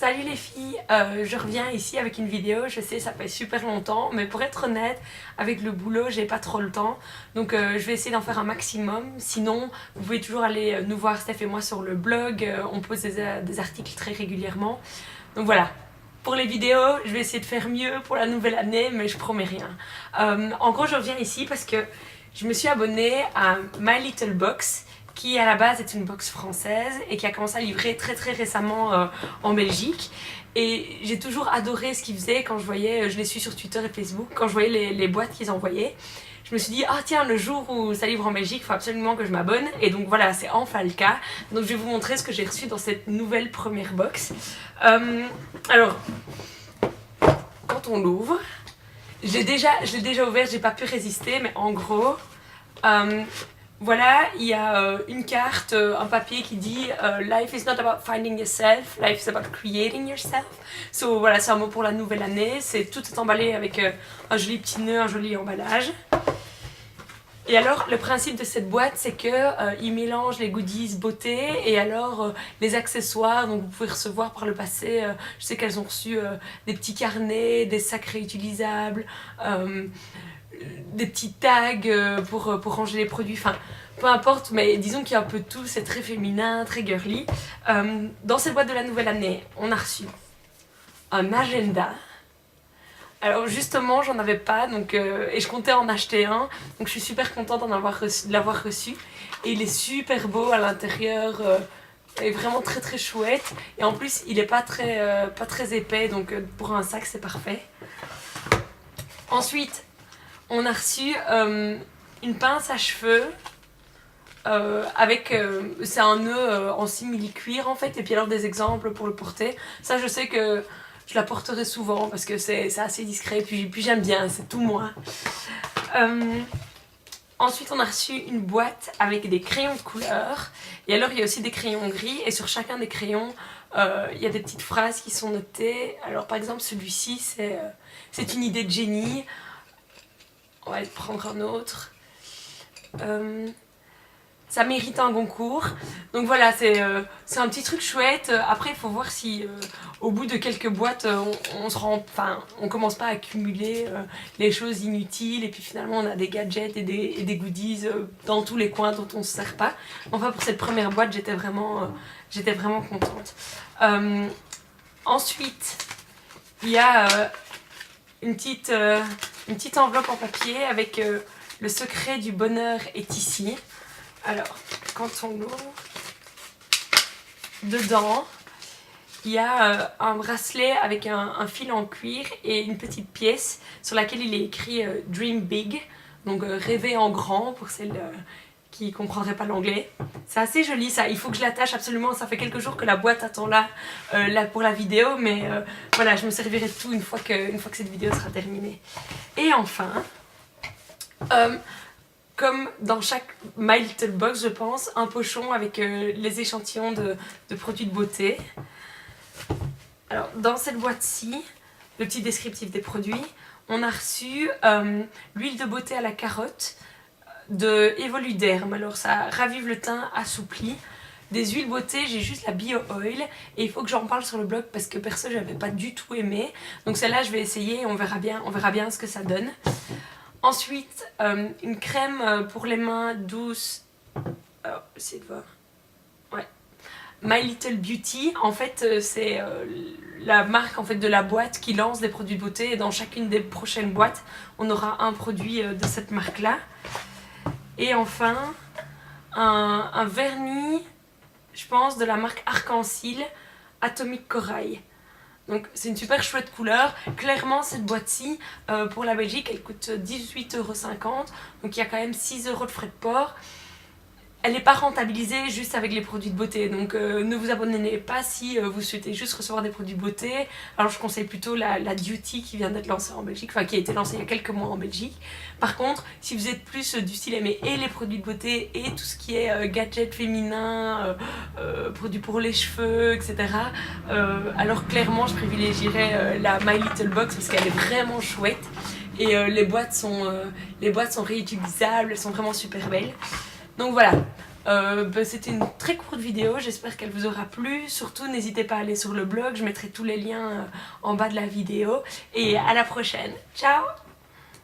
Salut les filles, je reviens ici avec une vidéo, je sais ça fait super longtemps, mais pour être honnête, avec le boulot j'ai pas trop le temps, donc je vais essayer d'en faire un maximum. Sinon, vous pouvez toujours aller nous voir Steph et moi sur le blog, on pose des articles très régulièrement. Donc voilà, pour les vidéos, je vais essayer de faire mieux pour la nouvelle année, mais je promets rien. En gros, je reviens ici parce que je me suis abonnée à My Little Box, qui à la base est une box française et qui a commencé à livrer très récemment en Belgique. Et j'ai toujours adoré ce qu'ils faisaient quand je voyais, je les suis sur Twitter et Facebook, quand je voyais les boîtes qu'ils envoyaient. Je me suis dit, ah tiens, le jour où ça livre en Belgique, il faut absolument que je m'abonne. Et donc voilà, c'est enfin le cas. Donc je vais vous montrer ce que j'ai reçu dans cette nouvelle première box. Alors, quand on l'ouvre, je l'ai déjà ouvert, j'ai pas pu résister, mais en gros... voilà, il y a une carte, un papier qui dit Life is not about finding yourself, life is about creating yourself. So voilà, c'est un mot pour la nouvelle année. Tout est emballé avec un joli petit nœud, un joli emballage. Et alors, le principe de cette boîte, c'est que ils mélangent les goodies beauté et alors les accessoires. Donc vous pouvez recevoir par le passé, je sais qu'elles ont reçu des petits carnets, des sacs réutilisables, des petits tags pour ranger les produits, enfin peu importe, mais disons qu'il y a un peu de tout, c'est très féminin, très girly. Dans cette boîte de la nouvelle année, on a reçu un agenda. Alors justement, j'en avais pas, donc, et je comptais en acheter un, donc je suis super contente de l'avoir reçu. Et il est super beau à l'intérieur, il est vraiment très chouette. Et en plus, il est pas très épais, donc pour un sac, c'est parfait. Ensuite, on a reçu une pince à cheveux avec, c'est un nœud en simili-cuir en fait, et puis alors des exemples pour le porter. Ça, je sais que je la porterai souvent parce que c'est assez discret, puis j'aime bien, c'est tout moi. Ensuite, on a reçu une boîte avec des crayons de couleur, et alors il y a aussi des crayons gris, et sur chacun des crayons, il y a des petites phrases qui sont notées. Alors par exemple, celui-ci, c'est une idée de génie. On va prendre un autre. Ça mérite un concours. Donc voilà, c'est un petit truc chouette. Après, il faut voir si au bout de quelques boîtes, on commence pas à accumuler les choses inutiles. Et puis finalement, on a des gadgets et des goodies dans tous les coins dont on ne se sert pas. Enfin, pour cette première boîte, j'étais vraiment contente. Ensuite, il y a une petite enveloppe en papier avec le secret du bonheur est ici. Alors, quand on l'ouvre, dedans, il y a un bracelet avec un fil en cuir et une petite pièce sur laquelle il est écrit Dream Big, donc rêver en grand pour celles qui ne comprendraient pas l'anglais. C'est assez joli ça, il faut que je l'attache absolument, ça fait quelques jours que la boîte attend là pour la vidéo, mais voilà, je me servirai de tout une fois que cette vidéo sera terminée. Et enfin, comme dans chaque My Little Box, je pense, un pochon avec les échantillons de produits de beauté. Alors, dans cette boîte-ci, le petit descriptif des produits, on a reçu l'huile de beauté à la carotte de Evoluderm. Alors, ça ravive le teint, assouplit. Des huiles beauté, j'ai juste la Bio Oil et il faut que j'en parle sur le blog parce que perso, j'avais pas du tout aimé. Donc celle-là, je vais essayer et on verra bien ce que ça donne. Ensuite, une crème pour les mains douce. Alors, essayez de voir. Ouais. My Little Beauty. En fait, c'est la marque en fait, de la boîte qui lance des produits de beauté. Et dans chacune des prochaines boîtes, on aura un produit de cette marque-là. Et enfin, un vernis, je pense, de la marque Arc-en-Ciel Atomic Corail. Donc c'est une super chouette couleur. Clairement cette boîte-ci, pour la Belgique, elle coûte 18,50 €. Donc il y a quand même 6 € de frais de port. Elle n'est pas rentabilisée juste avec les produits de beauté. Donc ne vous abonnez pas si vous souhaitez juste recevoir des produits de beauté. Alors je conseille plutôt la Duty qui vient d'être lancée en Belgique, enfin qui a été lancée il y a quelques mois en Belgique. Par contre, si vous êtes plus du style aimer et les produits de beauté et tout ce qui est gadgets féminins, produits pour les cheveux, etc. Alors clairement je privilégierais la My Little Box parce qu'elle est vraiment chouette. Et les boîtes sont réutilisables, elles sont vraiment super belles. Donc voilà, C'était une très courte vidéo, j'espère qu'elle vous aura plu. Surtout n'hésitez pas à aller sur le blog, je mettrai tous les liens en bas de la vidéo. Et à la prochaine, ciao!